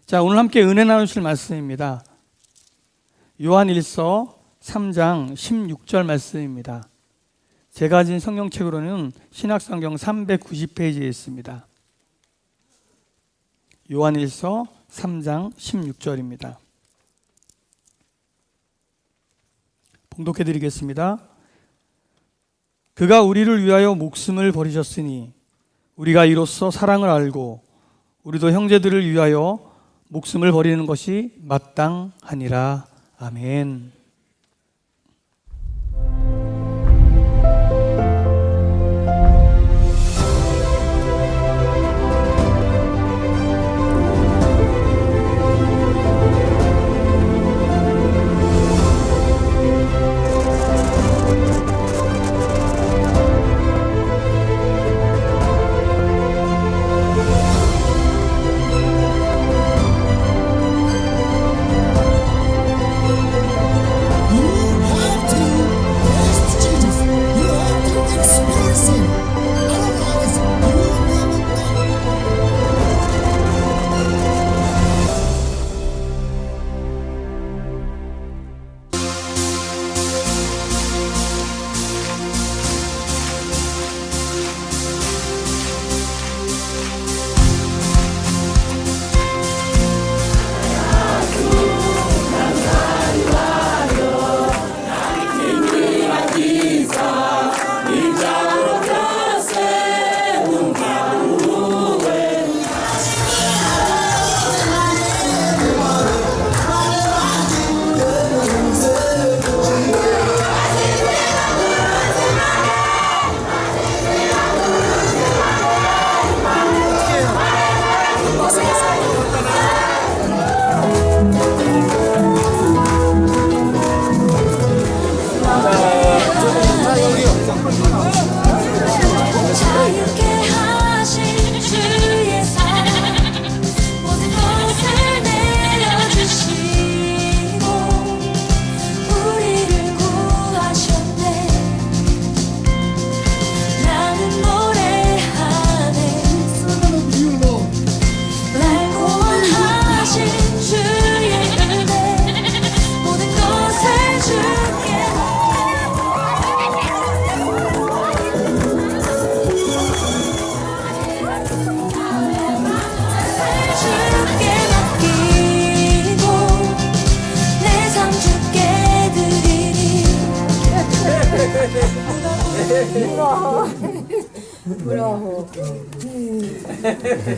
자, 오늘 함께 은혜 나누실 말씀입니다. 요한일서 3장 16절 말씀입니다. 제가 가진 성경책으로는 신약성경 390페이지에 있습니다. 요한일서 3장 16절입니다. 봉독해 드리겠습니다. 그가 우리를 위하여 목숨을 버리셨으니 우리가 이로써 사랑을 알고 우리도 형제들을 위하여 목숨을 버리는 것이 마땅하니라. 아멘.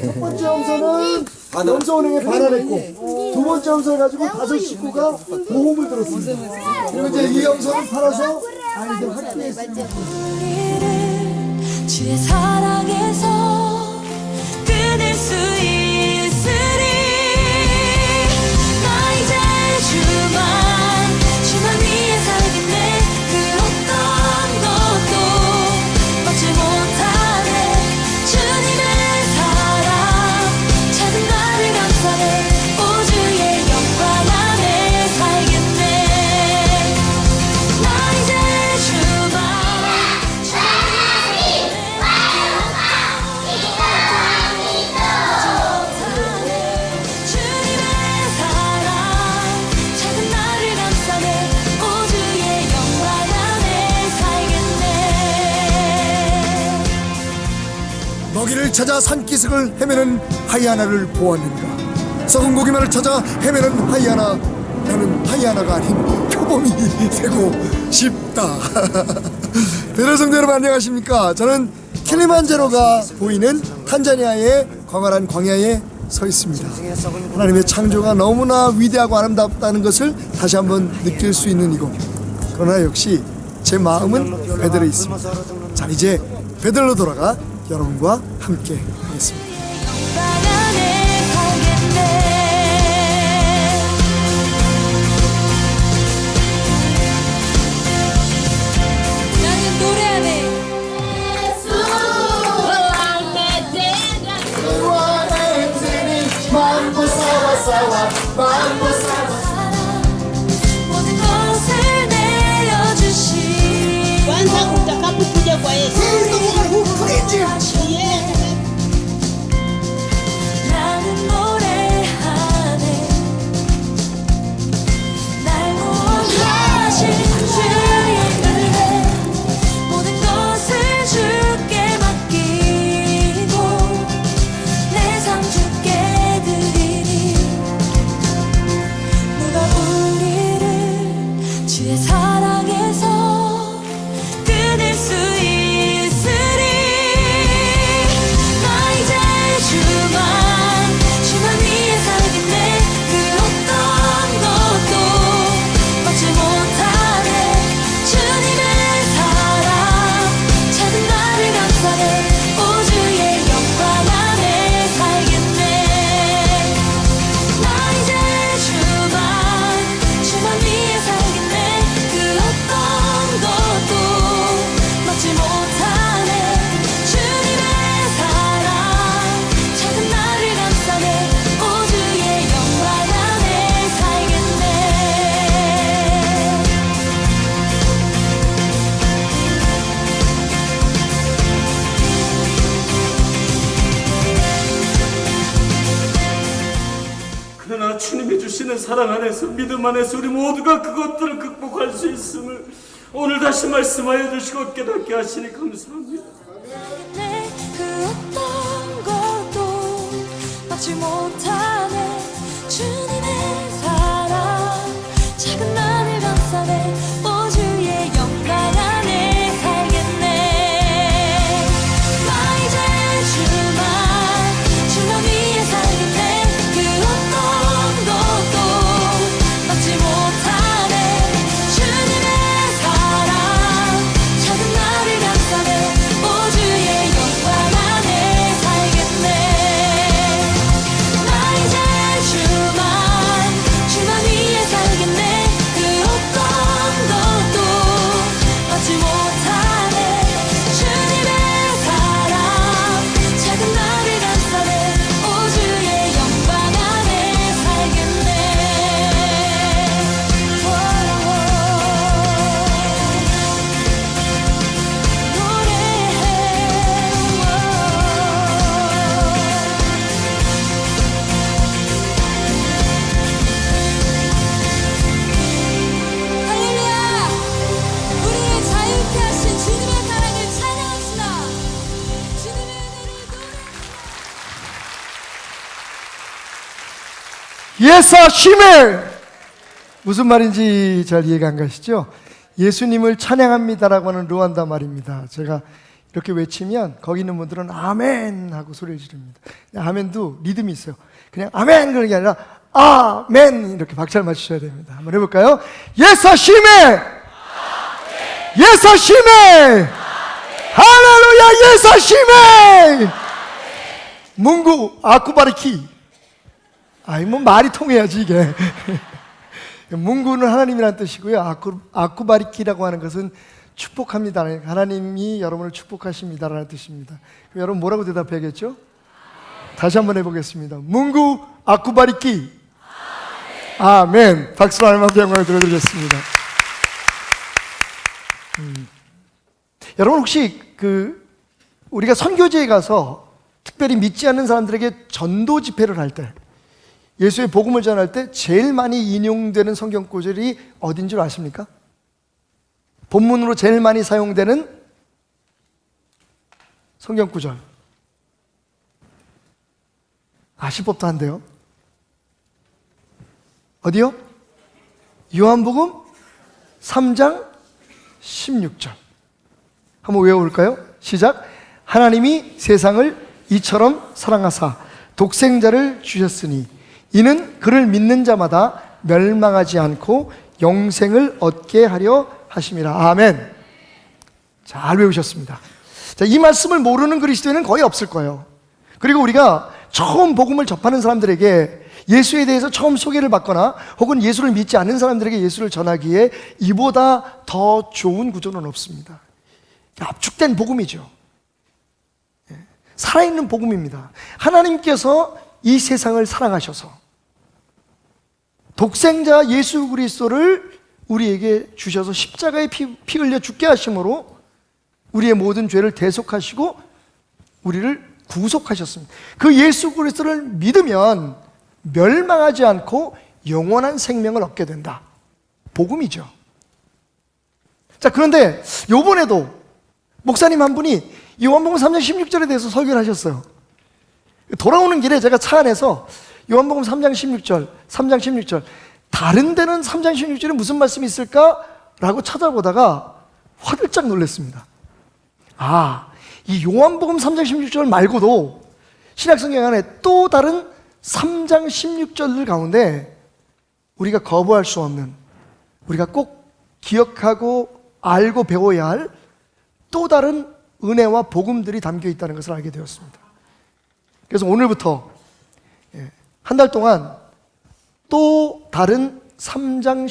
첫 번째 염소는 염소은행에 반환했고 두 번째 염소 해가지고 5 식구가 보험을 들었습니다. 그리고 이제 이 염소는 팔아서 아이들 학교했습니다. 주의 사랑에서 끊을 수 있으리. 나 이제 주만 위해 살겠네. 그 어떤 것도 막지 못하네. 주님의 사랑 작은 나를 감싸네. 우주의 영광 안에 살겠네. 나 이제 주만 먹이를 찾아 산기슭을 헤매는 하이아나를 보았는가. 썩은 고기만을 찾아 헤매는 하이아나. 나는 하이아나가 아닌 표범이 되고 싶다. 베레성도 여러분 안녕하십니까. 저는 킬리만자로가 보이는 탄자니아의 광활한 광야에 서 있습니다. 하나님의 창조가 너무나 위대하고 아름답다는 것을 다시 한번 느낄 수 있는 이곳. 그러나 역시 제 마음은 베델에 있습니다. 자, 이제 베델로 돌아가 여러분과 함께 하겠습니다. 나는 노래하네. 모든 것을 내려주신 완사국자 카푸치자 과에 나는 노래하네. 주님이 주시는 사랑 안에서, 믿음 안에서 우리 모두가 그것들을 극복할 수 있음을 오늘 다시 말씀하여 주시고 깨닫게 하시니 감사합니다. 그 어떤 것도 막지 못하네. 주님의 사랑 작은 나를 감싸네. 오 주의 영광 안에 살겠네. 나 이제 주만 위에 살겠네. 그 어떤 것도 막지 못하네. 주님의 사랑 작은 나를 감싸네. 오 주의 영광 안에 살겠네. 나 이제 주만 위에 살겠네. 그 어떤 것도 막지 못하네. 주님의 사랑 작은 나를 감싸네. 오 주의 영광 안에 살겠네. 할렐루야! 우리를 자유케 하신 주님의 사랑을 찬양합시다. 주님의 은혜를 노래. 예사심을 무슨 말인지 잘 이해가 안 가시죠? 예수님을 찬양합니다라고 하는 르완다 말입니다. 제가 이렇게 외치면 거기 있는 분들은 아멘 하고 소리를 지릅니다. 아멘도 리듬이 있어요. 그냥 아멘 그러는 게 아니라 아멘 이렇게 박자를 맞추셔야 됩니다. 한번 해볼까요? 예사심에 예사심에 할렐루야 예사심에 문구 아쿠바리키. 아이 뭐 말이 통해야지 이게. 문구는 하나님이라는 뜻이고요. 아쿠바리키라고 하는 것은 축복합니다. 하나님이 여러분을 축복하십니다라는 뜻입니다. 그럼 여러분 뭐라고 대답해야겠죠? 다시 한번 해보겠습니다. 문구 아쿠바리키. 아멘. 박수로 하나님께 영광을 드려드리겠습니다. 여러분 혹시 우리가 선교지에 가서 특별히 믿지 않는 사람들에게 전도 집회를 할 때, 예수의 복음을 전할 때 제일 많이 인용되는 성경 구절이 어딘 줄 아십니까? 본문으로 제일 많이 사용되는 성경 구절 아실 법도 한데요. 어디요? 요한복음 3장 16절. 한번 외워볼까요? 시작. 하나님이 세상을 이처럼 사랑하사 독생자를 주셨으니 이는 그를 믿는 자마다 멸망하지 않고 영생을 얻게 하려 하심이라. 아멘. 잘 외우셨습니다. 자, 이 말씀을 모르는 그리스도인은 거의 없을 거예요. 그리고 우리가 처음 복음을 접하는 사람들에게 예수에 대해서 처음 소개를 받거나 혹은 예수를 믿지 않는 사람들에게 예수를 전하기에 이보다 더 좋은 구조는 없습니다. 압축된 복음이죠. 살아있는 복음입니다. 하나님께서 이 세상을 사랑하셔서 독생자 예수 그리스도를 우리에게 주셔서 십자가에 피 흘려 죽게 하심으로 우리의 모든 죄를 대속하시고 우리를 구속하셨습니다. 그 예수 그리스도를 믿으면 멸망하지 않고 영원한 생명을 얻게 된다. 복음이죠. 자, 그런데 요번에도 목사님 한 분이 요한복음 3장 16절에 대해서 설교를 하셨어요. 돌아오는 길에 제가 차 안에서 요한복음 3장 16절 다른 데는 3장 16절에 무슨 말씀이 있을까라고 찾아보다가 화들짝 놀랐습니다. 이 요한복음 3장 16절 말고도 신약성경 안에 또 다른 3장 16절들 가운데 우리가 거부할 수 없는, 우리가 꼭 기억하고 알고 배워야 할 또 다른 은혜와 복음들이 담겨 있다는 것을 알게 되었습니다. 그래서 오늘부터 한 달 동안 또 다른 3장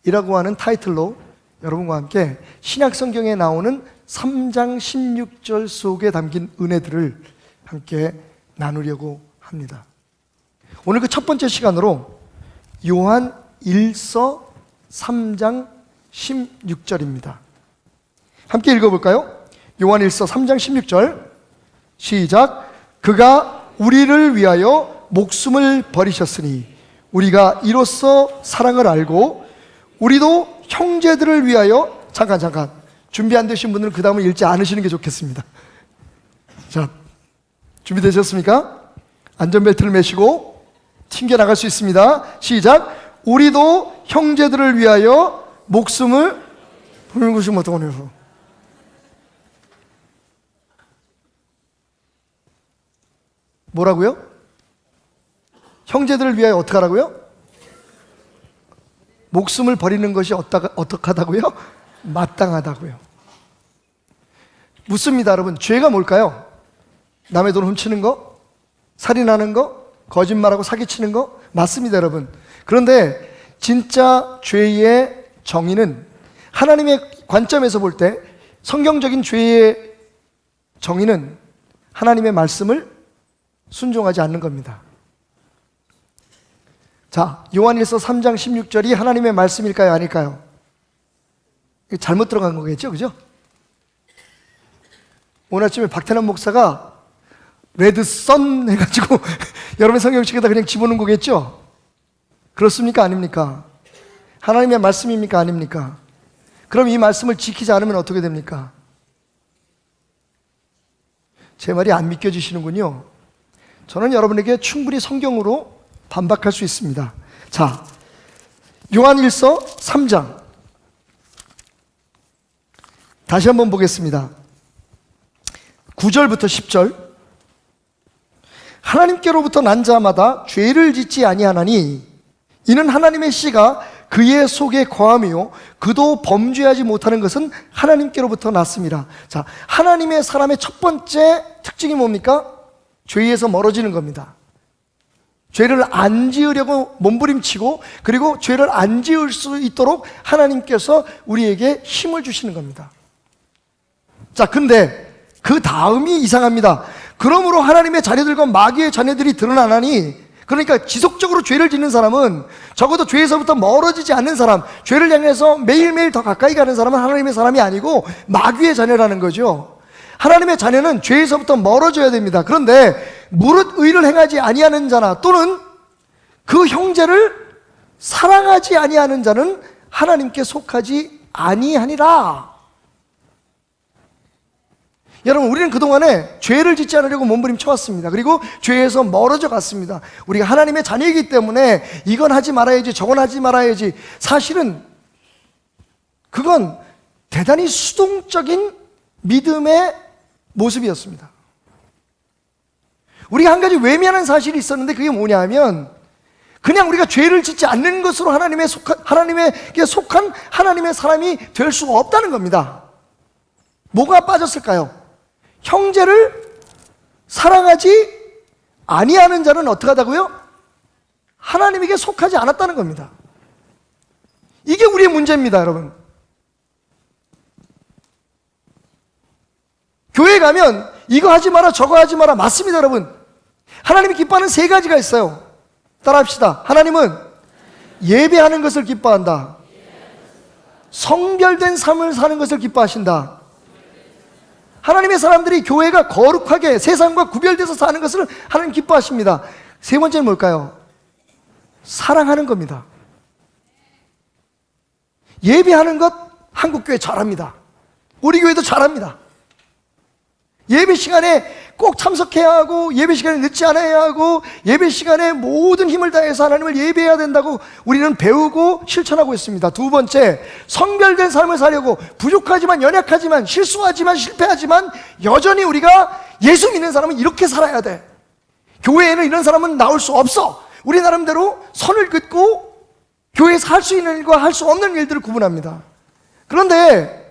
16절이라고 하는 타이틀로 여러분과 함께 신약성경에 나오는 3장 16절 속에 담긴 은혜들을 함께 나누려고 합니다. 오늘 그 첫 번째 시간으로 요한 1서 3장 16절입니다. 함께 읽어볼까요? 요한 1서 3장 16절 시작. 그가 우리를 위하여 목숨을 버리셨으니 우리가 이로써 사랑을 알고 우리도 형제들을 위하여 잠깐 준비 안 되신 분들은 그 다음을 읽지 않으시는 게 좋겠습니다. 자, 준비되셨습니까? 안전벨트를 매시고 튕겨나갈 수 있습니다. 시작. 우리도 형제들을 위하여 목숨을 버리는 것이 어떠하냐고. 뭐라고요? 형제들을 위하여 어떻게 하라고요? 목숨을 버리는 것이 어떡하다고요? 마땅하다고요. 묻습니다, 여러분. 죄가 뭘까요? 남의 돈 훔치는 거? 살인하는 거? 거짓말하고 사기치는 거? 맞습니다, 여러분. 그런데 진짜 죄의 정의는 하나님의 관점에서 볼 때 성경적인 죄의 정의는 하나님의 말씀을 순종하지 않는 겁니다. 자, 요한일서 3장 16절이 하나님의 말씀일까요? 아닐까요? 잘못 들어간 거겠죠? 그죠? 오늘 아침에 박태남 목사가 레드 선 해가지고 여러분 성경책에다 그냥 집어넣은 거겠죠? 그렇습니까? 아닙니까? 하나님의 말씀입니까? 아닙니까? 그럼 이 말씀을 지키지 않으면 어떻게 됩니까? 제 말이 안 믿겨지시는군요. 저는 여러분에게 충분히 성경으로 반박할 수 있습니다. 자, 요한일서 3장 다시 한번 보겠습니다. 9절부터 10절. 하나님께로부터 난 자마다 죄를 짓지 아니하나니 이는 하나님의 씨가 그의 속에 거하며 그도 범죄하지 못하는 것은 하나님께로부터 났습니다. 자, 하나님의 사람의 첫 번째 특징이 뭡니까? 죄에서 멀어지는 겁니다. 죄를 안 지으려고 몸부림치고 그리고 죄를 안 지을 수 있도록 하나님께서 우리에게 힘을 주시는 겁니다. 자, 근데 그 다음이 이상합니다. 그러므로 하나님의 자녀들과 마귀의 자녀들이 드러나나니, 그러니까 지속적으로 죄를 짓는 사람은, 적어도 죄에서부터 멀어지지 않는 사람, 죄를 향해서 매일매일 더 가까이 가는 사람은 하나님의 사람이 아니고 마귀의 자녀라는 거죠. 하나님의 자녀는 죄에서부터 멀어져야 됩니다. 그런데 무릇 의를 행하지 아니하는 자나 또는 그 형제를 사랑하지 아니하는 자는 하나님께 속하지 아니하니라. 여러분, 우리는 그동안에 죄를 짓지 않으려고 몸부림쳐왔습니다. 그리고 죄에서 멀어져 갔습니다. 우리가 하나님의 자녀이기 때문에 이건 하지 말아야지, 저건 하지 말아야지. 사실은 그건 대단히 수동적인 믿음의 모습이었습니다. 우리가 한 가지 외면한 사실이 있었는데 그게 뭐냐면, 그냥 우리가 죄를 짓지 않는 것으로 하나님에게 속한 하나님의 사람이 될 수가 없다는 겁니다. 뭐가 빠졌을까요? 형제를 사랑하지 아니하는 자는 어떻게 하다고요? 하나님에게 속하지 않았다는 겁니다. 이게 우리의 문제입니다, 여러분. 교회 가면 이거 하지 마라, 저거 하지 마라. 맞습니다, 여러분. 하나님이 기뻐하는 세 가지가 있어요. 따라합시다. 하나님은 예배하는 것을 기뻐한다. 성별된 삶을 사는 것을 기뻐하신다. 하나님의 사람들이 교회가 거룩하게 세상과 구별돼서 사는 것을 하나님 기뻐하십니다. 세 번째는 뭘까요? 사랑하는 겁니다. 예배하는 것 한국교회 잘합니다. 우리 교회도 잘합니다. 예배 시간에 꼭 참석해야 하고, 예배 시간에 늦지 않아야 하고, 예배 시간에 모든 힘을 다해서 하나님을 예배해야 된다고 우리는 배우고 실천하고 있습니다. 두 번째, 성별된 삶을 살려고 부족하지만, 연약하지만, 실수하지만, 실패하지만 여전히 우리가 예수 믿는 사람은 이렇게 살아야 돼. 교회에는 이런 사람은 나올 수 없어. 우리 나름대로 선을 긋고 교회에서 할 수 있는 일과 할 수 없는 일들을 구분합니다. 그런데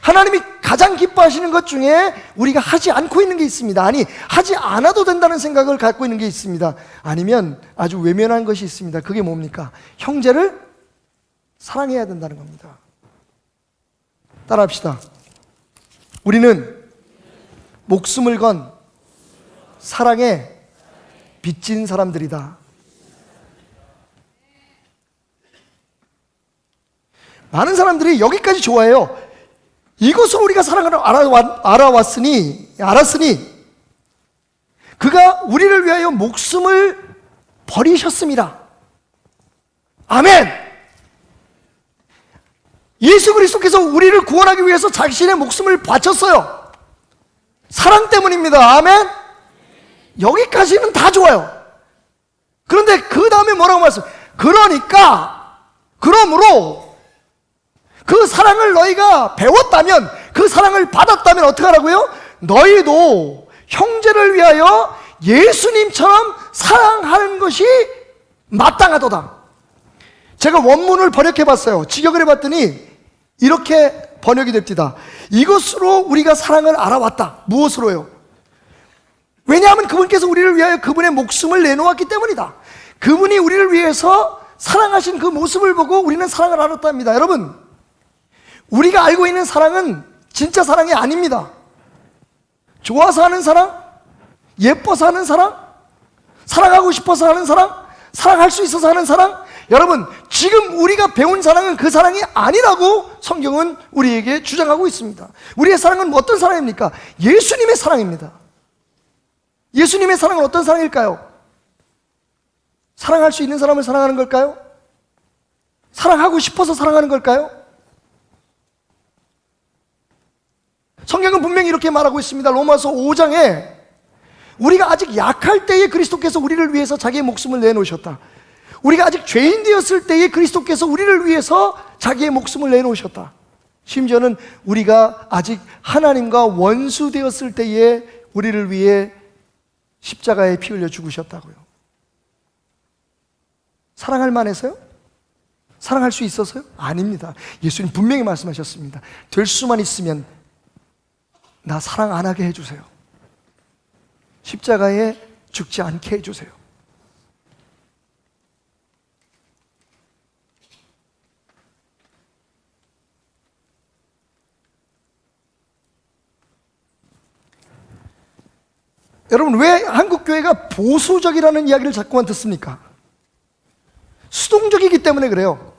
하나님이 가장 기뻐하시는 것 중에 우리가 하지 않고 있는 게 있습니다. 아니, 하지 않아도 된다는 생각을 갖고 있는 게 있습니다. 아니면 아주 외면한 것이 있습니다. 그게 뭡니까? 형제를 사랑해야 된다는 겁니다. 따라합시다. 우리는 목숨을 건 사랑에 빚진 사람들이다. 많은 사람들이 여기까지 좋아해요. 이것으로 우리가 사랑을 알았으니 그가 우리를 위하여 목숨을 버리셨습니다. 아멘. 예수 그리스도께서 우리를 구원하기 위해서 자신의 목숨을 바쳤어요. 사랑 때문입니다. 아멘. 여기까지는 다 좋아요. 그런데 그 다음에 뭐라고 말씀해요? 그러므로 그 사랑을 너희가 배웠다면, 그 사랑을 받았다면 어떻게 하라고요? 너희도 형제를 위하여 예수님처럼 사랑하는 것이 마땅하도다. 제가 원문을 번역해 봤어요. 직역을 해봤더니 이렇게 번역이 됩니다. 이것으로 우리가 사랑을 알아왔다. 무엇으로요? 왜냐하면 그분께서 우리를 위하여 그분의 목숨을 내놓았기 때문이다. 그분이 우리를 위해서 사랑하신 그 모습을 보고 우리는 사랑을 알았답니다. 여러분, 우리가 알고 있는 사랑은 진짜 사랑이 아닙니다. 좋아서 하는 사랑, 예뻐서 하는 사랑, 사랑하고 싶어서 하는 사랑, 사랑할 수 있어서 하는 사랑. 여러분, 지금 우리가 배운 사랑은 그 사랑이 아니라고 성경은 우리에게 주장하고 있습니다. 우리의 사랑은 어떤 사랑입니까? 예수님의 사랑입니다. 예수님의 사랑은 어떤 사랑일까요? 사랑할 수 있는 사람을 사랑하는 걸까요? 사랑하고 싶어서 사랑하는 걸까요? 성경은 분명히 이렇게 말하고 있습니다. 로마서 5장에 우리가 아직 약할 때에 그리스도께서 우리를 위해서 자기의 목숨을 내놓으셨다. 우리가 아직 죄인 되었을 때에 그리스도께서 우리를 위해서 자기의 목숨을 내놓으셨다. 심지어는 우리가 아직 하나님과 원수 되었을 때에 우리를 위해 십자가에 피 흘려 죽으셨다고요. 사랑할 만해서요? 사랑할 수 있어서요? 아닙니다. 예수님 분명히 말씀하셨습니다. 될 수만 있으면 나 사랑 안 하게 해주세요. 십자가에 죽지 않게 해주세요. 여러분, 왜 한국교회가 보수적이라는 이야기를 자꾸만 듣습니까? 수동적이기 때문에 그래요.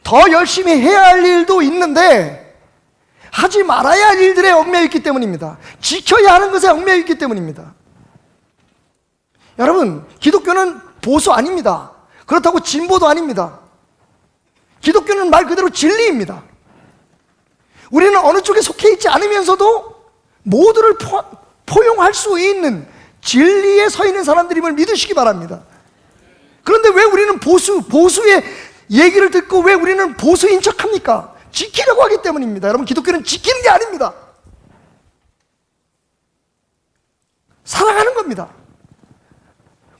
더 열심히 해야 할 일도 있는데 하지 말아야 할 일들에 얽매여 있기 때문입니다. 지켜야 하는 것에 얽매여 있기 때문입니다. 여러분, 기독교는 보수 아닙니다. 그렇다고 진보도 아닙니다. 기독교는 말 그대로 진리입니다. 우리는 어느 쪽에 속해 있지 않으면서도 모두를 포용할 수 있는 진리에 서 있는 사람들임을 믿으시기 바랍니다. 그런데 왜 우리는 보수의 얘기를 듣고 왜 우리는 보수인 척합니까? 지키려고 하기 때문입니다. 여러분, 기독교는 지키는 게 아닙니다. 사랑하는 겁니다.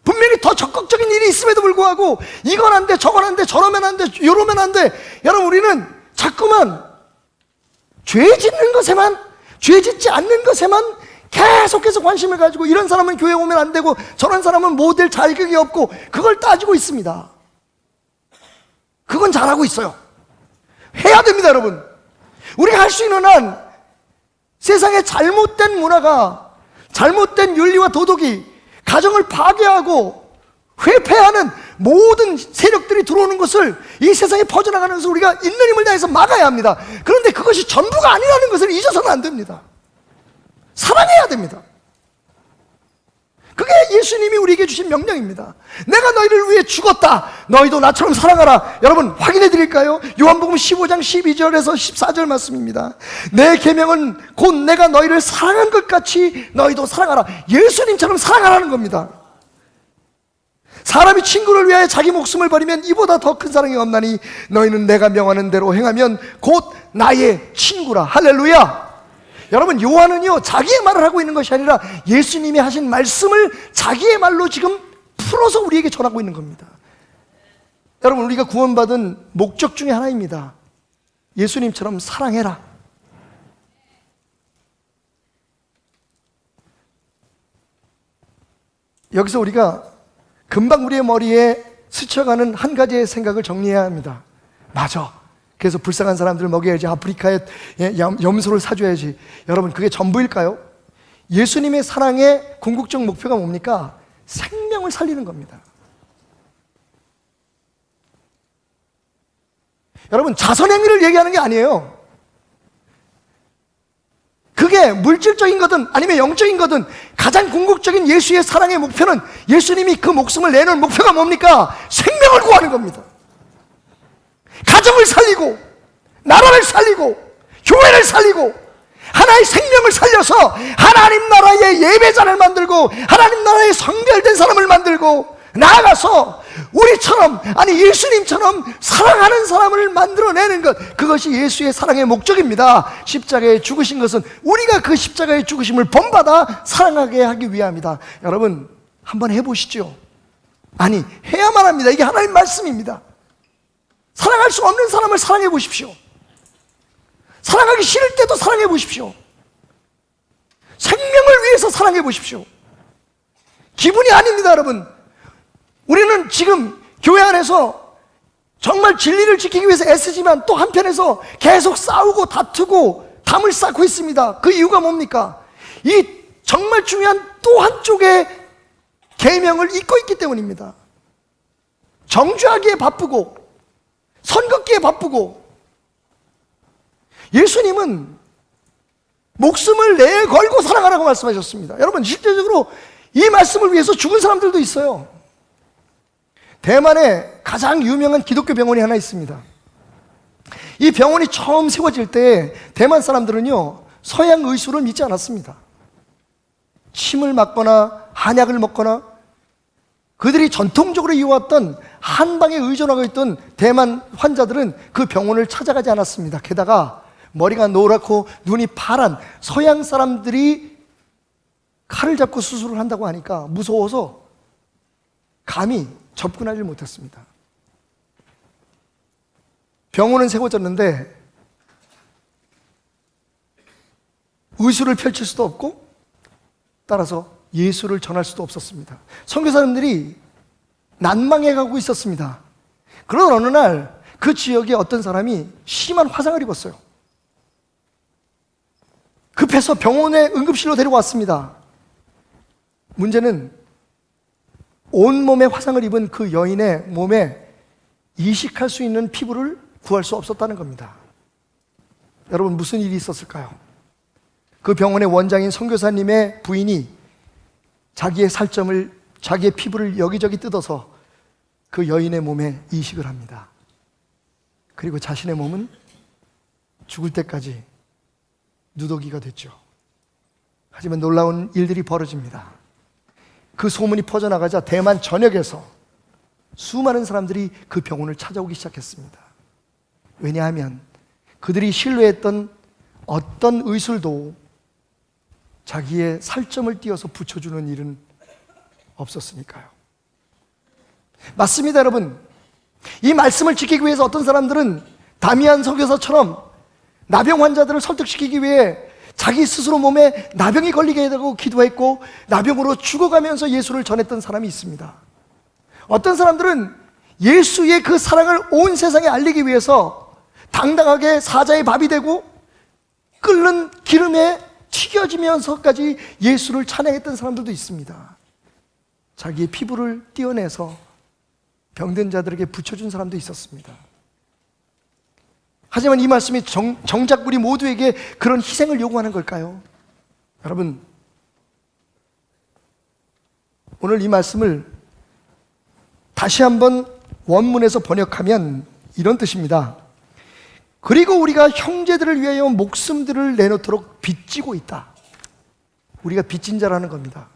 분명히 더 적극적인 일이 있음에도 불구하고 이건 안 돼, 저건 안 돼, 저러면 안 돼, 이러면 안 돼. 여러분, 우리는 자꾸만 죄 짓는 것에만, 죄 짓지 않는 것에만 계속해서 관심을 가지고 이런 사람은 교회 오면 안 되고 저런 사람은 모델 자격이 없고 그걸 따지고 있습니다. 그건 잘하고 있어요. 해야 됩니다, 여러분. 우리가 할 수 있는 한 세상의 잘못된 문화가, 잘못된 윤리와 도덕이 가정을 파괴하고 회폐하는 모든 세력들이 들어오는 것을 이 세상에 퍼져나가면서 우리가 있는 힘을 다해서 막아야 합니다. 그런데 그것이 전부가 아니라는 것을 잊어서는 안 됩니다. 사랑해야 됩니다. 그게 예수님이 우리에게 주신 명령입니다. 내가 너희를 위해 죽었다. 너희도 나처럼 사랑하라. 여러분, 확인해 드릴까요? 요한복음 15장 12절에서 14절 말씀입니다. 내 계명은 곧 내가 너희를 사랑한 것 같이 너희도 사랑하라. 예수님처럼 사랑하라는 겁니다. 사람이 친구를 위하여 자기 목숨을 버리면 이보다 더 큰 사랑이 없나니 너희는 내가 명하는 대로 행하면 곧 나의 친구라. 할렐루야. 여러분, 요한은요 자기의 말을 하고 있는 것이 아니라 예수님이 하신 말씀을 자기의 말로 지금 풀어서 우리에게 전하고 있는 겁니다. 여러분, 우리가 구원받은 목적 중에 하나입니다. 예수님처럼 사랑해라. 여기서 우리가 금방 우리의 머리에 스쳐가는 한 가지의 생각을 정리해야 합니다. 맞아, 그래서 불쌍한 사람들을 먹여야지, 아프리카에 염소를 사줘야지. 여러분, 그게 전부일까요? 예수님의 사랑의 궁극적 목표가 뭡니까? 생명을 살리는 겁니다. 여러분, 자선행위를 얘기하는 게 아니에요. 그게 그게 물질적인 거든 아니면 영적인 거든 가장 궁극적인 예수의 사랑의 목표는 예수님이 그 목숨을 내놓은 목표가 뭡니까? 생명을 구하는 겁니다. 가정을 살리고 나라를 살리고 교회를 살리고 하나의 생명을 살려서 하나님 나라의 예배자를 만들고 하나님 나라의 성결된 사람을 만들고 나아가서 우리처럼 아니 예수님처럼 사랑하는 사람을 만들어내는 것, 그것이 예수의 사랑의 목적입니다. 십자가에 죽으신 것은 우리가 그 십자가의 죽으심을 본받아 사랑하게 하기 위함이다. 여러분 한번 해보시죠. 아니 해야만 합니다. 이게 하나님 말씀입니다. 사랑할 수 없는 사람을 사랑해 보십시오. 사랑하기 싫을 때도 사랑해 보십시오. 생명을 위해서 사랑해 보십시오. 기분이 아닙니다, 여러분. 우리는 지금 교회 안에서 정말 진리를 지키기 위해서 애쓰지만 또 한편에서 계속 싸우고 다투고 담을 쌓고 있습니다. 그 이유가 뭡니까? 이 정말 중요한 또 한쪽의 계명을 잊고 있기 때문입니다. 정죄하기에 바쁘고 선긋기에 바쁘고. 예수님은 목숨을 내걸고 사랑하라고 말씀하셨습니다. 여러분 실제적으로 이 말씀을 위해서 죽은 사람들도 있어요. 대만에 가장 유명한 기독교 병원이 하나 있습니다. 이 병원이 처음 세워질 때 대만 사람들은요 서양 의술을 믿지 않았습니다. 침을 맞거나 한약을 먹거나 그들이 전통적으로 이어왔던 한방에 의존하고 있던 대만 환자들은 그 병원을 찾아가지 않았습니다. 게다가 머리가 노랗고 눈이 파란 서양 사람들이 칼을 잡고 수술을 한다고 하니까 무서워서 감히 접근하지 못했습니다. 병원은 세워졌는데 의술을 펼칠 수도 없고 따라서 예수를 전할 수도 없었습니다. 선교사님들이 난망해 가고 있었습니다. 그런 어느 날 그 지역에 어떤 사람이 심한 화상을 입었어요. 급해서 병원의 응급실로 데려왔습니다. 문제는 온몸에 화상을 입은 그 여인의 몸에 이식할 수 있는 피부를 구할 수 없었다는 겁니다. 여러분 무슨 일이 있었을까요? 그 병원의 원장인 선교사님의 부인이 자기의 살점을, 자기의 피부를 여기저기 뜯어서 그 여인의 몸에 이식을 합니다. 그리고 자신의 몸은 죽을 때까지 누더기가 됐죠. 하지만 놀라운 일들이 벌어집니다. 그 소문이 퍼져나가자 대만 전역에서 수많은 사람들이 그 병원을 찾아오기 시작했습니다. 왜냐하면 그들이 신뢰했던 어떤 의술도 자기의 살점을 띄어서 붙여주는 일은 없었으니까요. 맞습니다, 여러분. 이 말씀을 지키기 위해서 어떤 사람들은 다미안 선교사처럼 나병 환자들을 설득시키기 위해 자기 스스로 몸에 나병이 걸리게 해달라고 기도했고 나병으로 죽어가면서 예수를 전했던 사람이 있습니다. 어떤 사람들은 예수의 그 사랑을 온 세상에 알리기 위해서 당당하게 사자의 밥이 되고 끓는 기름에 튀겨지면서까지 예수를 찬양했던 사람들도 있습니다. 자기의 피부를 떼어내서 병든 자들에게 붙여준 사람도 있었습니다. 하지만 이 말씀이 정작 우리 모두에게 그런 희생을 요구하는 걸까요? 여러분, 오늘 이 말씀을 다시 한번 원문에서 번역하면 이런 뜻입니다. 그리고 우리가 형제들을 위하여 목숨들을 내놓도록 빚지고 있다. 우리가 빚진 자라는 겁니다.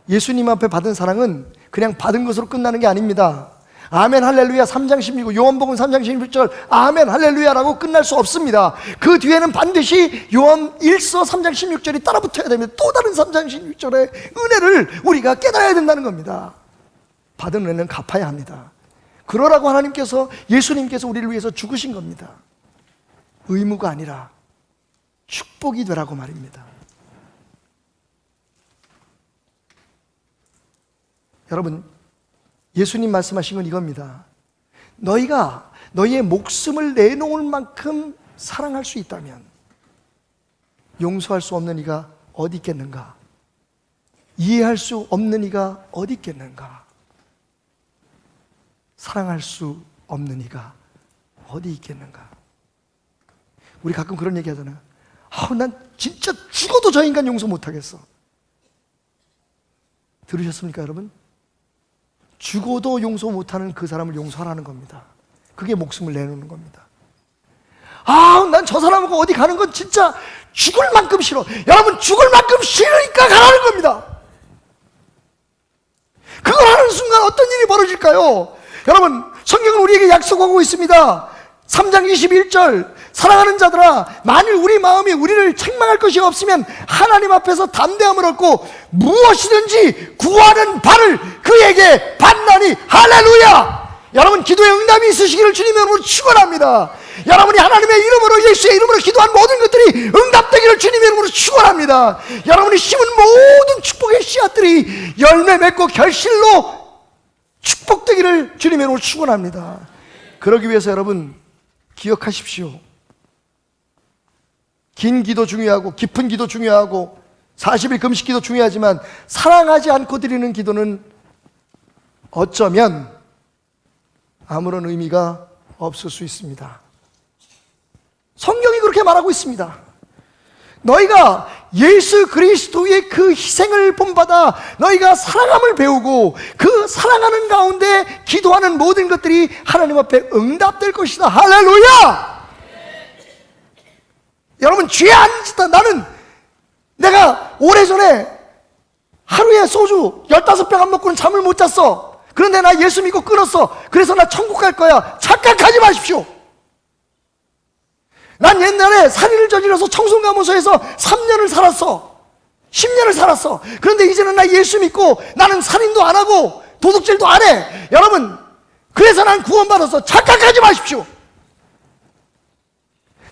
예수님 앞에 받은 사랑은 그냥 받은 것으로 끝나는 게 아닙니다. 아멘 할렐루야 3장 16절, 요한복음 3장 16절 아멘 할렐루야라고 끝날 수 없습니다. 그 뒤에는 반드시 요한 1서 3장 16절이 따라붙어야 됩니다. 또 다른 3장 16절의 은혜를 우리가 깨달아야 된다는 겁니다. 받은 은혜는 갚아야 합니다. 그러라고 하나님께서, 예수님께서 우리를 위해서 죽으신 겁니다. 의무가 아니라 축복이 되라고 말입니다. 여러분, 예수님 말씀하신 건 이겁니다. 너희가 너희의 목숨을 내놓을 만큼 사랑할 수 있다면 용서할 수 없는 이가 어디 있겠는가? 이해할 수 없는 이가 어디 있겠는가? 사랑할 수 없는 이가 어디 있겠는가? 우리 가끔 그런 얘기 하잖아요. 난 진짜 죽어도 저 인간 용서 못하겠어. 들으셨습니까, 여러분? 죽어도 용서 못하는 그 사람을 용서하라는 겁니다. 그게 목숨을 내놓는 겁니다. 난 저 사람하고 어디 가는 건 진짜 죽을 만큼 싫어. 여러분, 죽을 만큼 싫으니까 가라는 겁니다. 그걸 하는 순간 어떤 일이 벌어질까요? 여러분, 성경은 우리에게 약속하고 있습니다. 3장 21절, 사랑하는 자들아, 만일 우리 마음이 우리를 책망할 것이 없으면 하나님 앞에서 담대함을 얻고 무엇이든지 구하는 바를 그에게 받나니. 할렐루야! 여러분, 기도에 응답이 있으시기를 주님의 이름으로 축원합니다. 여러분이 하나님의 이름으로, 예수의 이름으로 기도한 모든 것들이 응답되기를 주님의 이름으로 축원합니다. 여러분이 심은 모든 축복의 씨앗들이 열매 맺고 결실로 축복되기를 주님의 이름으로 축원합니다. 그러기 위해서 여러분 기억하십시오. 긴 기도 중요하고 깊은 기도 중요하고 40일 금식 기도 중요하지만 사랑하지 않고 드리는 기도는 어쩌면 아무런 의미가 없을 수 있습니다. 성경이 그렇게 말하고 있습니다. 너희가 예수 그리스도의 그 희생을 본받아 너희가 사랑함을 배우고 그 사랑하는 가운데 기도하는 모든 것들이 하나님 앞에 응답될 것이다. 할렐루야! 여러분, 죄 안 짓다. 내가 오래전에 하루에 소주 15병 안 먹고는 잠을 못 잤어. 그런데 나 예수 믿고 끊었어. 그래서 나 천국 갈 거야. 착각하지 마십시오. 난 옛날에 살인을 저질러서 청송감호소에서 3년을 살았어. 10년을 살았어. 그런데 이제는 나 예수 믿고 나는 살인도 안 하고 도둑질도 안 해. 여러분, 그래서 난 구원받았어. 착각하지 마십시오.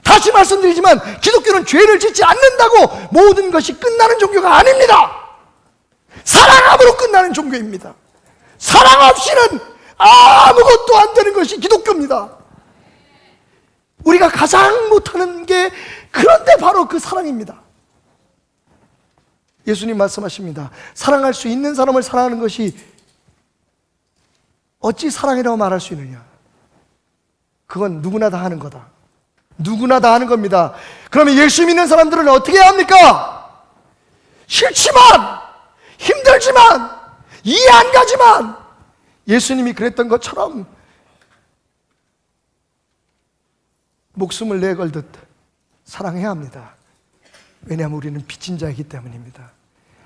다시 말씀드리지만 기독교는 죄를 짓지 않는다고 모든 것이 끝나는 종교가 아닙니다. 사랑함으로 끝나는 종교입니다. 사랑 없이는 아무것도 안 되는 것이 기독교입니다. 우리가 가장 못하는 게 그런데 바로 그 사랑입니다. 예수님 말씀하십니다. 사랑할 수 있는 사람을 사랑하는 것이 어찌 사랑이라고 말할 수 있느냐. 그건 누구나 다 하는 거다. 누구나 다 하는 겁니다. 그러면 예수 믿는 사람들은 어떻게 해야 합니까? 싫지만, 힘들지만, 이해 안 가지만 예수님이 그랬던 것처럼 목숨을 내걸듯 사랑해야 합니다. 왜냐하면 우리는 빚진 자이기 때문입니다.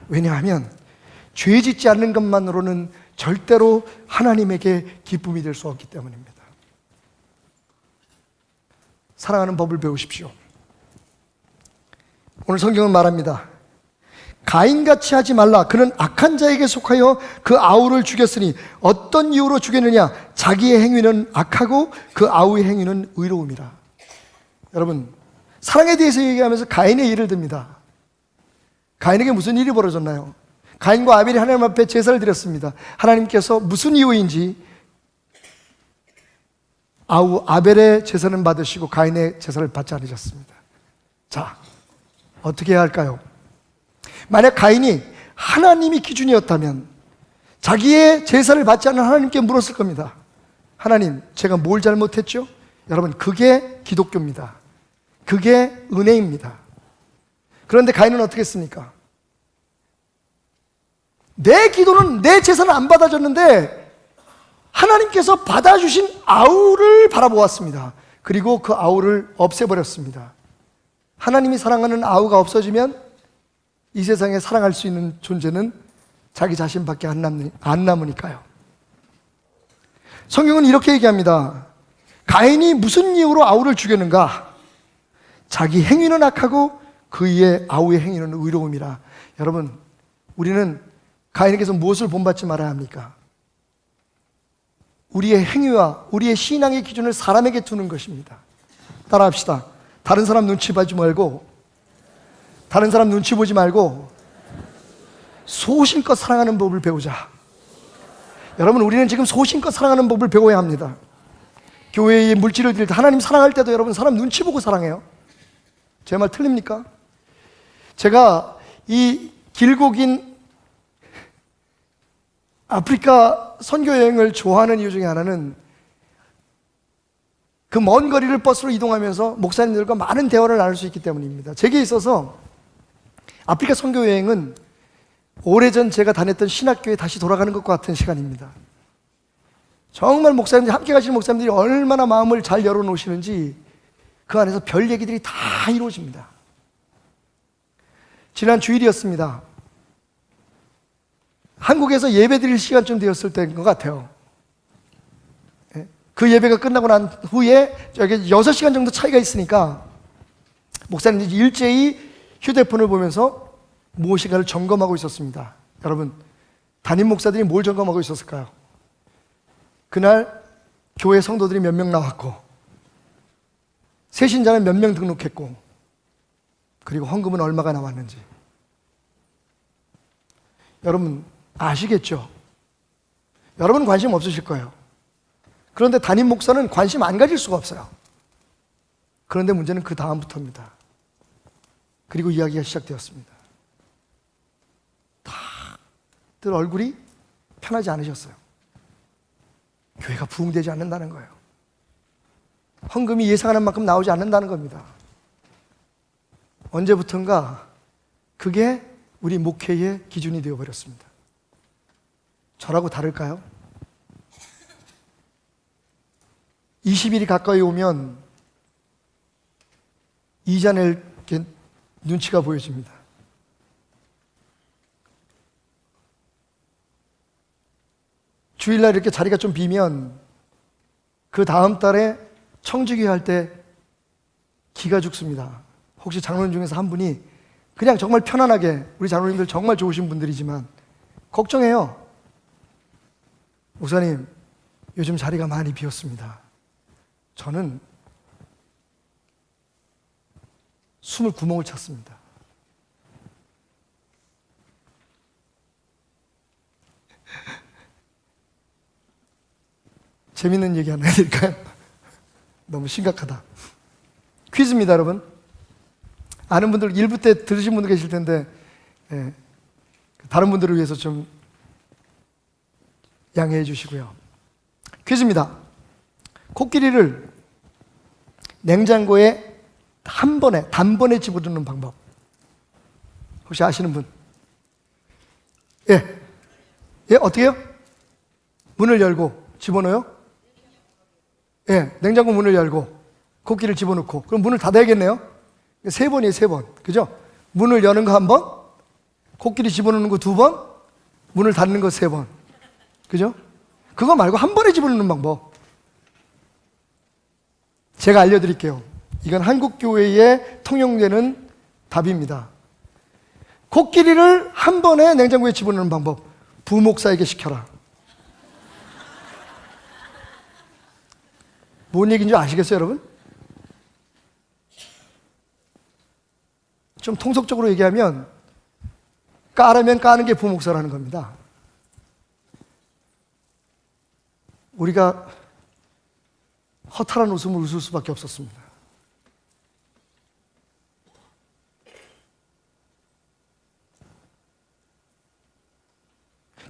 왜냐하면 죄 짓지 않는 것만으로는 절대로 하나님에게 기쁨이 될 수 없기 때문입니다. 사랑하는 법을 배우십시오. 오늘 성경은 말합니다. 가인같이 하지 말라. 그는 악한 자에게 속하여 그 아우를 죽였으니 어떤 이유로 죽였느냐? 자기의 행위는 악하고 그 아우의 행위는 의로움이라. 여러분, 사랑에 대해서 얘기하면서 가인의 예를 듭니다. 가인에게 무슨 일이 벌어졌나요? 가인과 아벨이 하나님 앞에 제사를 드렸습니다. 하나님께서 무슨 이유인지 아벨의 제사는 받으시고 가인의 제사를 받지 않으셨습니다. 자, 어떻게 해야 할까요? 만약 가인이 하나님이 기준이었다면 자기의 제사를 받지 않은 하나님께 물었을 겁니다. 하나님, 제가 뭘 잘못했죠? 여러분, 그게 기독교입니다. 그게 은혜입니다. 그런데 가인은 어떻게 했습니까? 내 기도는, 내 제사는 안 받아졌는데 하나님께서 받아주신 아우를 바라보았습니다. 그리고 그 아우를 없애버렸습니다. 하나님이 사랑하는 아우가 없어지면 이 세상에 사랑할 수 있는 존재는 자기 자신밖에 안 남으니까요. 성경은 이렇게 얘기합니다. 가인이 무슨 이유로 아우를 죽였는가? 자기 행위는 악하고 그의 아우의 행위는 의로움이라. 여러분, 우리는 가인에게서 무엇을 본받지 말아야 합니까? 우리의 행위와 우리의 신앙의 기준을 사람에게 두는 것입니다. 따라합시다. 다른 사람 눈치 보지 말고, 다른 사람 눈치 보지 말고 소신껏 사랑하는 법을 배우자. 여러분, 우리는 지금 소신껏 사랑하는 법을 배워야 합니다. 교회에 물질을 드릴 때, 하나님 사랑할 때도 여러분 사람 눈치 보고 사랑해요. 제 말 틀립니까? 제가 이 길고 긴 아프리카 선교 여행을 좋아하는 이유 중에 하나는 그 먼 거리를 버스로 이동하면서 목사님들과 많은 대화를 나눌 수 있기 때문입니다. 제게 있어서 아프리카 선교 여행은 오래전 제가 다녔던 신학교에 다시 돌아가는 것과 같은 시간입니다. 정말 목사님들, 함께 가시는 목사님들이 얼마나 마음을 잘 열어놓으시는지 그 안에서 별 얘기들이 다 이루어집니다. 지난 주일이었습니다. 한국에서 예배 드릴 시간쯤 되었을 때인 것 같아요. 그 예배가 끝나고 난 후에 저기 6시간 정도 차이가 있으니까 목사님들이 일제히 휴대폰을 보면서 무엇인가를 점검하고 있었습니다. 여러분, 담임 목사들이 뭘 점검하고 있었을까요? 그날 교회 성도들이 몇 명 나왔고, 새신자는 몇 명 등록했고, 그리고 헌금은 얼마가 나왔는지. 여러분 아시겠죠? 여러분 관심 없으실 거예요. 그런데 담임 목사는 관심 안 가질 수가 없어요. 그런데 문제는 그 다음부터입니다. 그리고 이야기가 시작되었습니다. 다들 얼굴이 편하지 않으셨어요. 교회가 부흥되지 않는다는 거예요. 헌금이 예상하는 만큼 나오지 않는다는 겁니다. 언제부턴가 그게 우리 목회의 기준이 되어버렸습니다. 저라고 다를까요? 20일이 가까이 오면 이자 낼 게 눈치가 보여집니다. 주일날 이렇게 자리가 좀 비면 그 다음 달에 청주기 할 때 기가 죽습니다. 혹시 장로님 중에서 한 분이 그냥 정말 편안하게, 우리 장로님들 정말 좋으신 분들이지만 걱정해요. 목사님, 요즘 자리가 많이 비었습니다. 저는 숨을 구멍을 찼습니다. 재밌는 얘기 하나 해드릴까요? 너무 심각하다. 퀴즈입니다, 여러분. 아는 분들, 1부 때 들으신 분도 계실 텐데, 다른 분들을 위해서 좀 양해해 주시고요. 퀴즈입니다. 코끼리를 냉장고에 단번에 집어넣는 방법. 혹시 아시는 분? 예, 어떻게 해요? 문을 열고 집어넣어요? 예, 냉장고 문을 열고 코끼리를 집어넣고, 그럼 문을 닫아야겠네요? 3번이에요, 3번. 그죠? 문을 여는 거 1번, 코끼리 집어넣는 거 2번, 문을 닫는 거 3번. 그죠? 그거 말고 한 번에 집어넣는 방법. 제가 알려드릴게요. 이건 한국교회에 통용되는 답입니다. 코끼리를 한 번에 냉장고에 집어넣는 방법. 부목사에게 시켜라. 뭔 얘기인지 아시겠어요, 여러분? 좀 통속적으로 얘기하면 까라면 까는 게 부목사라는 겁니다. 우리가 허탈한 웃음을 웃을 수밖에 없었습니다.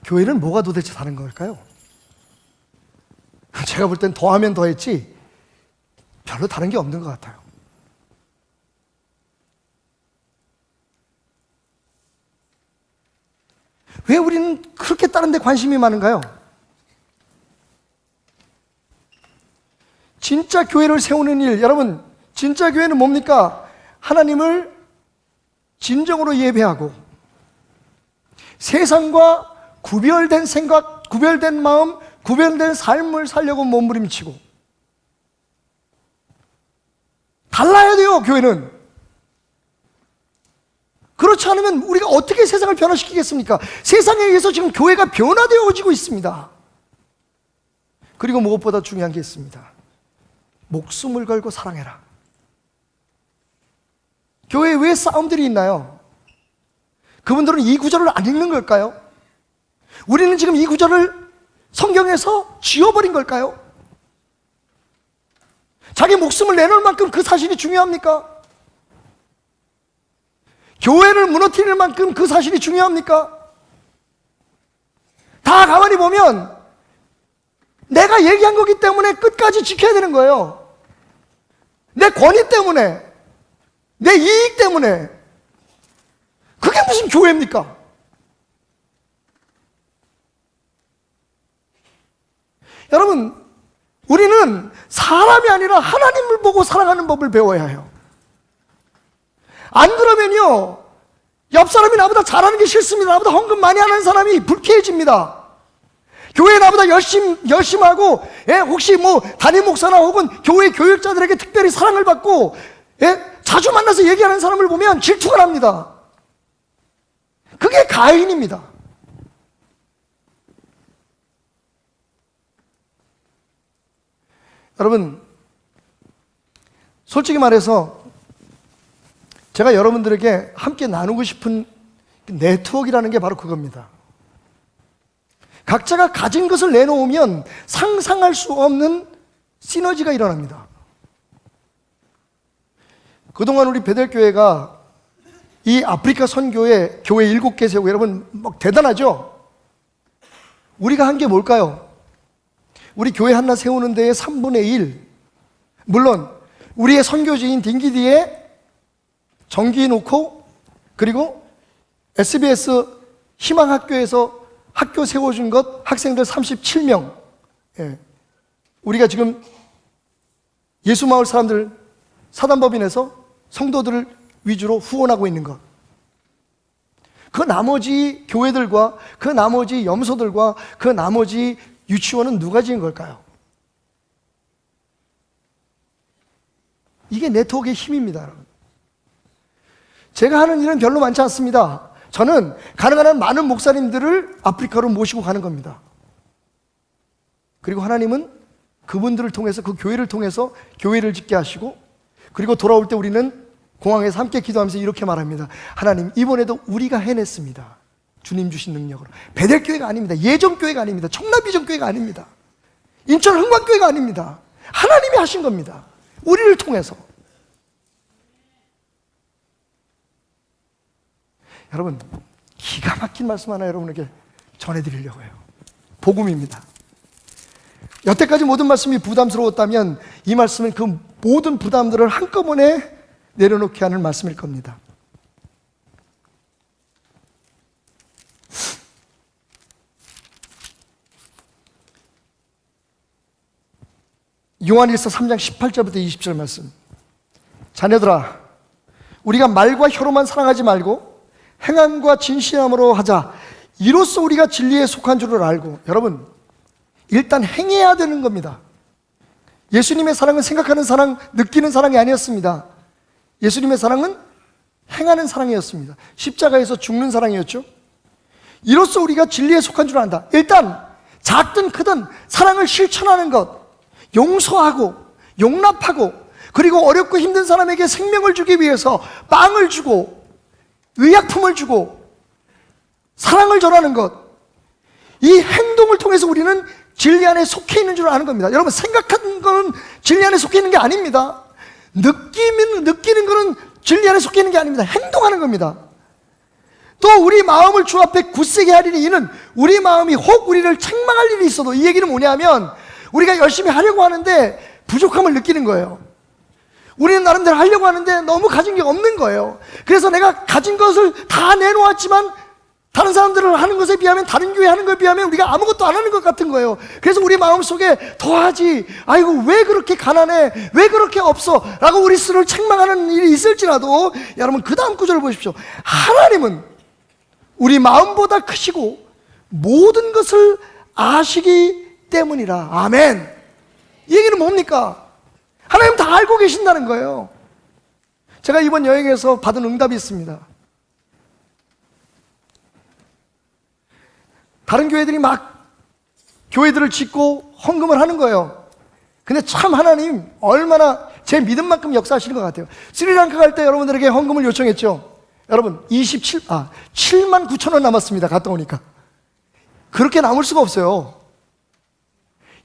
교회는 뭐가 도대체 다른 걸까요? 제가 볼 땐 더하면 더했지 별로 다른 게 없는 것 같아요. 왜 우리는 그렇게 다른 데 관심이 많은가요? 진짜 교회를 세우는 일, 여러분, 진짜 교회는 뭡니까? 하나님을 진정으로 예배하고 세상과 구별된 생각, 구별된 마음, 구별된 삶을 살려고 몸부림치고, 달라야 돼요, 교회는. 그렇지 않으면 우리가 어떻게 세상을 변화시키겠습니까? 세상에 의해서 지금 교회가 변화되어지고 있습니다. 그리고 무엇보다 중요한 게 있습니다. 목숨을 걸고 사랑해라. 교회에 왜 싸움들이 있나요? 그분들은 이 구절을 안 읽는 걸까요? 우리는 지금 이 구절을 성경에서 지워버린 걸까요? 자기 목숨을 내놓을 만큼 그 사실이 중요합니까? 교회를 무너뜨릴 만큼 그 사실이 중요합니까? 다 가만히 보면 내가 얘기한 거기 때문에 끝까지 지켜야 되는 거예요. 내 권위 때문에, 내 이익 때문에. 그게 무슨 교회입니까? 여러분, 우리는 사람이 아니라 하나님을 보고 살아가는 법을 배워야 해요. 안 그러면요, 옆 사람이 나보다 잘하는 게 싫습니다. 나보다 헌금 많이 하는 사람이 불쾌해집니다. 교회 나보다 열심히 하고, 혹시 뭐 담임 목사나 혹은 교회 교육자들에게 특별히 사랑을 받고, 자주 만나서 얘기하는 사람을 보면 질투가 납니다. 그게 가인입니다. 여러분, 솔직히 말해서 제가 여러분들에게 함께 나누고 싶은 네트워크라는 게 바로 그겁니다. 각자가 가진 것을 내놓으면 상상할 수 없는 시너지가 일어납니다. 그동안 우리 베델교회가 이 아프리카 선교에 교회 7개 세우고, 여러분 막 대단하죠? 우리가 한 게 뭘까요? 우리 교회 하나 세우는 데에 3분의 1, 물론 우리의 선교지인 딩기디에 전기 놓고, 그리고 SBS 희망학교에서 학교 세워준 것 학생들 37명, 우리가 지금 예수마을 사람들 사단법인에서 성도들을 위주로 후원하고 있는 것, 그 나머지 교회들과 그 나머지 염소들과 그 나머지 유치원은 누가 지은 걸까요? 이게 네트워크의 힘입니다, 여러분. 제가 하는 일은 별로 많지 않습니다. 저는 가능한 한 많은 목사님들을 아프리카로 모시고 가는 겁니다. 그리고 하나님은 그분들을 통해서, 그 교회를 통해서 교회를 짓게 하시고, 그리고 돌아올 때 우리는 공항에서 함께 기도하면서 이렇게 말합니다. 하나님, 이번에도 우리가 해냈습니다. 주님 주신 능력으로. 베델교회가 아닙니다. 예전교회가 아닙니다. 청라비전교회가 아닙니다. 인천 흥광교회가 아닙니다. 하나님이 하신 겁니다. 우리를 통해서. 여러분, 기가 막힌 말씀 하나 여러분에게 전해드리려고 해요. 복음입니다. 여태까지 모든 말씀이 부담스러웠다면 이 말씀은 그 모든 부담들을 한꺼번에 내려놓게 하는 말씀일 겁니다. 요한일서 3장 18절부터 20절 말씀. 자녀들아, 우리가 말과 혀로만 사랑하지 말고 행함과 진실함으로 하자. 이로써 우리가 진리에 속한 줄을 알고. 여러분, 일단 행해야 되는 겁니다. 예수님의 사랑은 생각하는 사랑, 느끼는 사랑이 아니었습니다. 예수님의 사랑은 행하는 사랑이었습니다. 십자가에서 죽는 사랑이었죠. 이로써 우리가 진리에 속한 줄 안다. 일단 작든 크든 사랑을 실천하는 것, 용서하고 용납하고, 그리고 어렵고 힘든 사람에게 생명을 주기 위해서 빵을 주고 의약품을 주고 사랑을 전하는 것, 이 행동을 통해서 우리는 진리 안에 속해 있는 줄 아는 겁니다. 여러분, 생각하는 거는 진리 안에 속해 있는 게 아닙니다. 느끼는 거는 진리 안에 속해 있는 게 아닙니다. 행동하는 겁니다. 또 우리 마음을 주 앞에 굳세게 하리니 이는 우리 마음이 혹 우리를 책망할 일이 있어도, 이 얘기는 뭐냐면 우리가 열심히 하려고 하는데 부족함을 느끼는 거예요. 우리는 나름대로 하려고 하는데 너무 가진 게 없는 거예요. 그래서 내가 가진 것을 다 내놓았지만 다른 사람들을 하는 것에 비하면, 다른 교회 하는 것에 비하면 우리가 아무것도 안 하는 것 같은 거예요. 그래서 우리 마음속에 더하지, 아이고 왜 그렇게 가난해, 왜 그렇게 없어 라고 우리 스스로를 책망하는 일이 있을지라도, 여러분 그 다음 구절을 보십시오. 하나님은 우리 마음보다 크시고 모든 것을 아시기 때문이라. 아멘. 이 얘기는 뭡니까? 하나님 다 알고 계신다는 거예요. 제가 이번 여행에서 받은 응답이 있습니다. 다른 교회들이 막 교회들을 짓고 헌금을 하는 거예요. 근데 참 하나님 얼마나 제 믿음만큼 역사하시는 것 같아요. 스리랑카 갈 때 여러분들에게 헌금을 요청했죠. 여러분 7만 9천 원 남았습니다. 갔다 오니까. 그렇게 남을 수가 없어요.